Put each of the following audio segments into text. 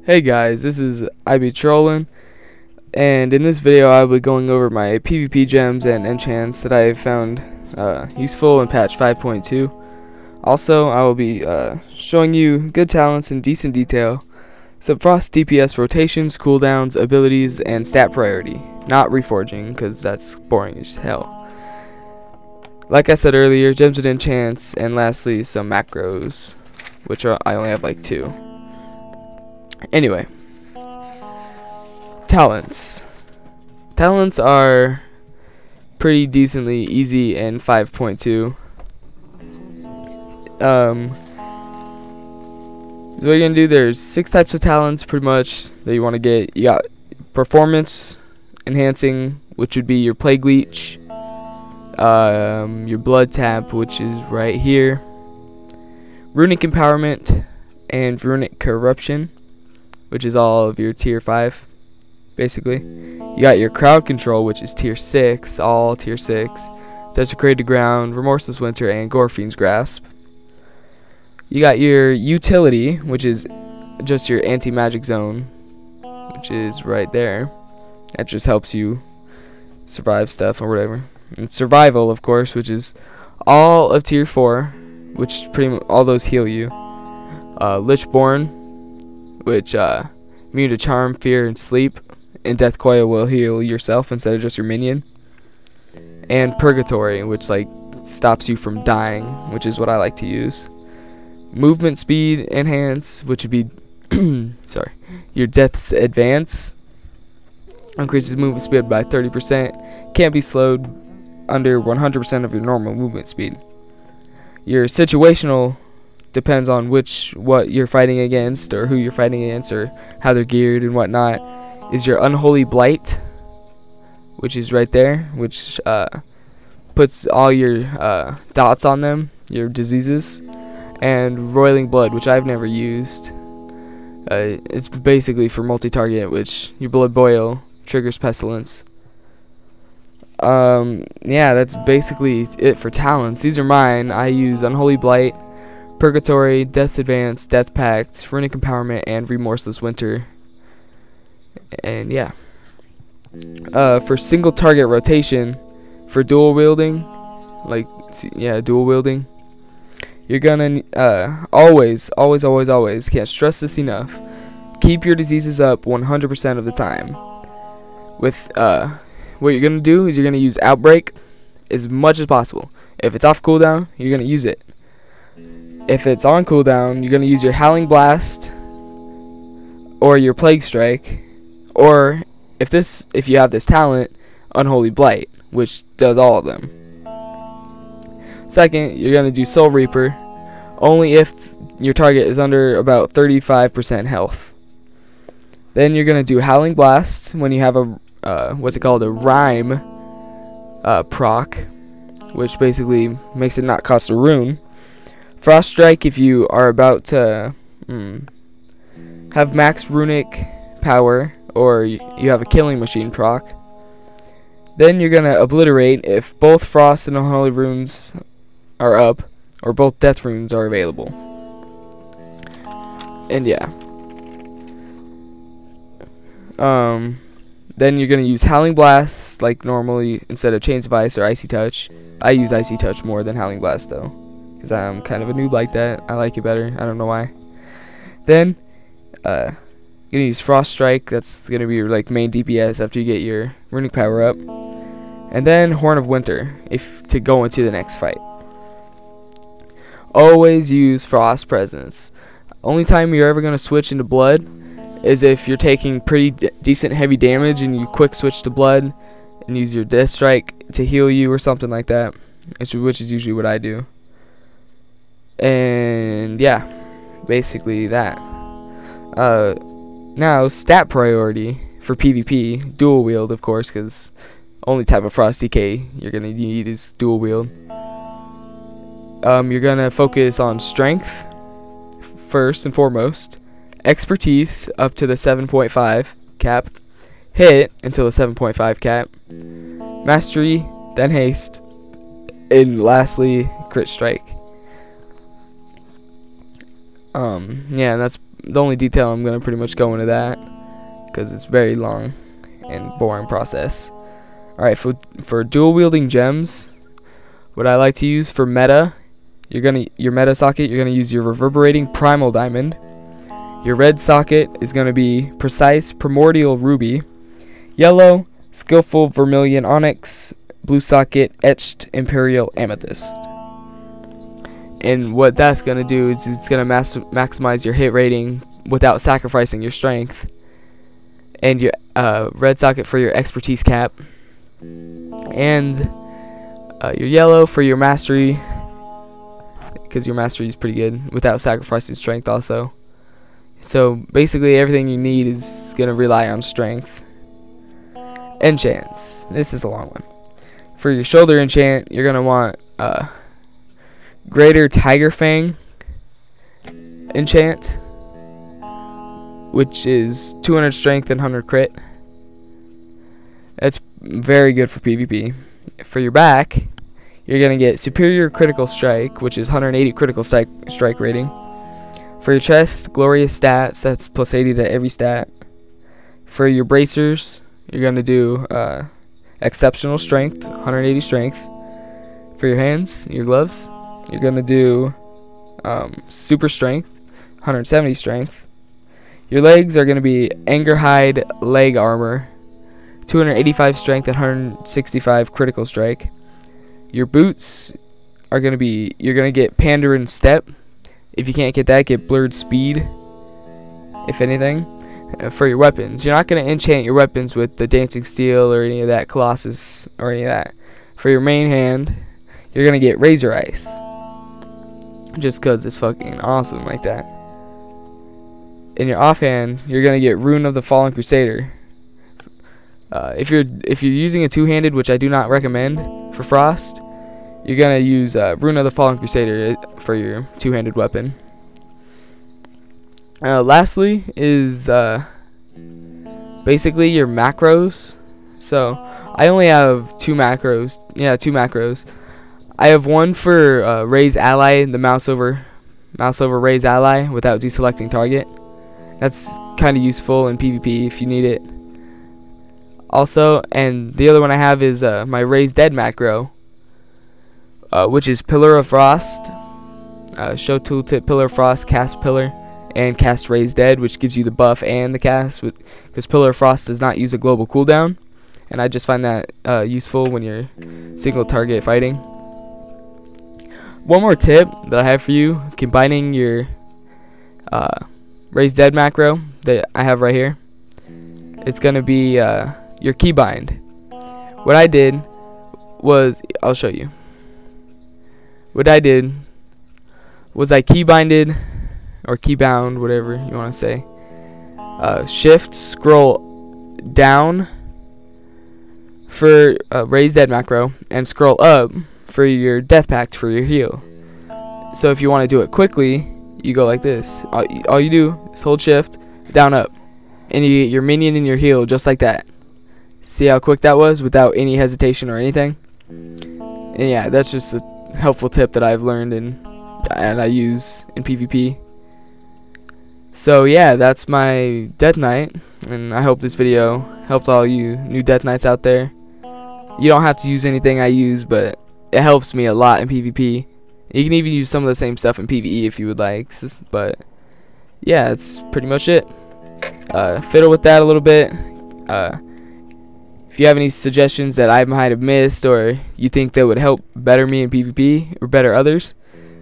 Hey guys, this is IB Trollin, and in this video I will be going over my PvP gems and enchants that I have found useful in patch 5.2. Also, I will be showing you good talents in decent detail, some frost DPS rotations, cooldowns, abilities, and stat priority. Not reforging, because that's boring as hell. Like I said earlier, gems and enchants, and lastly some macros, which I only have like 2. Anyway, talents. Talents are pretty decently easy in 5.2. So what you're gonna do? There's 6 types of talents, pretty much, that you want to get. You got performance enhancing, which would be your plague leech, your blood tap, which is right here, runic empowerment, and runic corruption, which is all of your tier 5, basically. You got your crowd control, which is tier 6, all tier 6. Desecrated Ground, Remorseless Winter, and Gorfiend's Grasp. You got your utility, which is just your anti-magic zone, which is right there. That just helps you survive stuff or whatever. And survival, of course, which is all of tier 4, which pretty much all those heal you. Lichborn, which immune to charm, fear, and sleep, and death coil will heal yourself instead of just your minion. And purgatory, which like stops you from dying, which is what I like to use. Movement speed enhance, which would be sorry, your death's advance, increases movement speed by 30%, can't be slowed under 100% of your normal movement speed. Your situational depends on what you're fighting against, or who you're fighting against, or how they're geared and whatnot. Is your unholy blight, which is right there, which puts all your dots on them, your diseases. And roiling blood, which I've never used. It's basically for multi-target, which your blood boil triggers pestilence. Yeah, that's basically it for talents. These are mine. I use unholy blight, purgatory, death's advance, death pact, runic empowerment, and remorseless winter. And yeah, for single target rotation, for dual wielding, dual wielding, you're gonna always, can't stress this enough, keep your diseases up 100% of the time. With what you're gonna do is you're gonna use outbreak as much as possible. If it's off cooldown, you're gonna use it. If it's on cooldown, you're gonna use your howling blast or your plague strike, or if you have this talent, unholy blight, which does all of them. Second, you're going to do Soul Reaper only if your target is under about 35% health. Then you're going to do Howling Blast when you have a what's it called, a rhyme proc, which basically makes it not cost a rune. Frost Strike if you are about to have max runic power, or you have a Killing Machine proc. Then you're going to Obliterate if both Frost and Unholy runes are up, or both death runes are available. And yeah. Then you're gonna use Howling Blast like normally instead of Chains of Ice or Icy Touch. I use Icy Touch more than Howling Blast though, because I'm kind of a noob like that. I like it better. I don't know why. Then you're gonna use Frost Strike. That's gonna be your like main DPS after you get your runic power up. And then Horn of Winter to go into the next fight. Always use Frost Presence. Only time you're ever going to switch into Blood is if you're taking pretty decent heavy damage and you quick switch to Blood and use your Death Strike to heal you or something like that, which is usually what I do. And yeah, basically that. Now, stat priority for PvP, dual wield of course, because only type of Frost DK you're going to need is dual wield. You're going to focus on strength first and foremost, expertise up to the 7.5 cap, hit until the 7.5 cap, mastery, then haste, and lastly crit strike. Yeah, and that's the only detail I'm gonna pretty much go into that because it's very long and boring process. Alright, for dual wielding gems, what I like to use for meta, your meta socket, you're gonna use your reverberating primal diamond. Your red socket is gonna be precise primordial ruby. Yellow, skillful vermilion onyx. Blue socket, etched imperial amethyst. And what that's gonna do is it's gonna maximize your hit rating without sacrificing your strength. And your red socket for your expertise cap. And your yellow for your mastery, because your mastery is pretty good without sacrificing strength also. So basically everything you need is gonna rely on strength. Enchants. This is a long one. For your shoulder enchant, you're gonna want Greater Tiger Fang enchant, which is 200 strength and 100 crit. That's very good for PvP. For your back, you're gonna get Superior Critical Strike, which is 180 critical strike rating. For your chest, Glorious Stats, that's plus 80 to every stat. For your bracers, you're gonna do Exceptional Strength, 180 strength. For your hands, your gloves, you're gonna do Super Strength, 170 strength. Your legs are gonna be Angerhide Leg Armor, 285 strength and 165 critical strike. Your boots are gonna be, you're gonna get Pandaren Step. If you can't get that, get Blurred Speed, if anything. For your weapons, you're not going to enchant your weapons with the Dancing Steel or any of that, Colossus or any of that. For your main hand, you're going to get Razor Ice, just because it's fucking awesome like that. In your offhand, you're going to get Rune of the Fallen Crusader. If you're using a two-handed, which I do not recommend for Frost, you're going to use Rune of the Fallen Crusader for your two-handed weapon. Lastly is basically your macros. So I only have two macros. Yeah, two macros. I have one for raise ally, the mouse over raise ally without deselecting target. That's kind of useful in PvP if you need it. Also, and the other one I have is my raise dead macro, which is Pillar of Frost. Show tooltip Pillar of Frost, cast Pillar, and cast Raise Dead, which gives you the buff and the cast, because Pillar of Frost does not use a global cooldown, and I just find that useful when you're single target fighting. One more tip that I have for you, combining your Raise Dead macro that I have right here, it's going to be your keybind. What I did was, I'll show you. What I did was I keybinded, or keybound, whatever you want to say. Shift, scroll down for Raise Dead macro, and scroll up for your Death Pact for your heal. So if you want to do it quickly, you go like this. All you do is hold shift, down, up, and you get your minion and your heal just like that. See how quick that was without any hesitation or anything? And yeah, that's just a helpful tip that I've learned and I use in PvP. So yeah, that's my Death Knight, and I hope this video helped all you new Death Knights out there. You don't have to use anything I use, but it helps me a lot in PvP. You can even use some of the same stuff in PvE if you would like, but yeah, that's pretty much it. Fiddle with that a little bit. If you have any suggestions that I might have missed, or you think that would help better me in PvP or better others,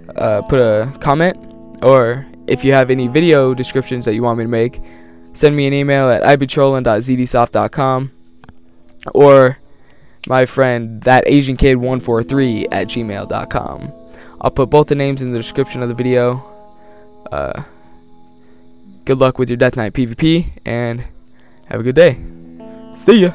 put a comment. Or if you have any video descriptions that you want me to make, send me an email at ibetrolling.zdsoft.com, or my friend thatasiankid143@gmail.com. I'll put both the names in the description of the video. Good luck with your Death Knight PvP, and have a good day. See ya!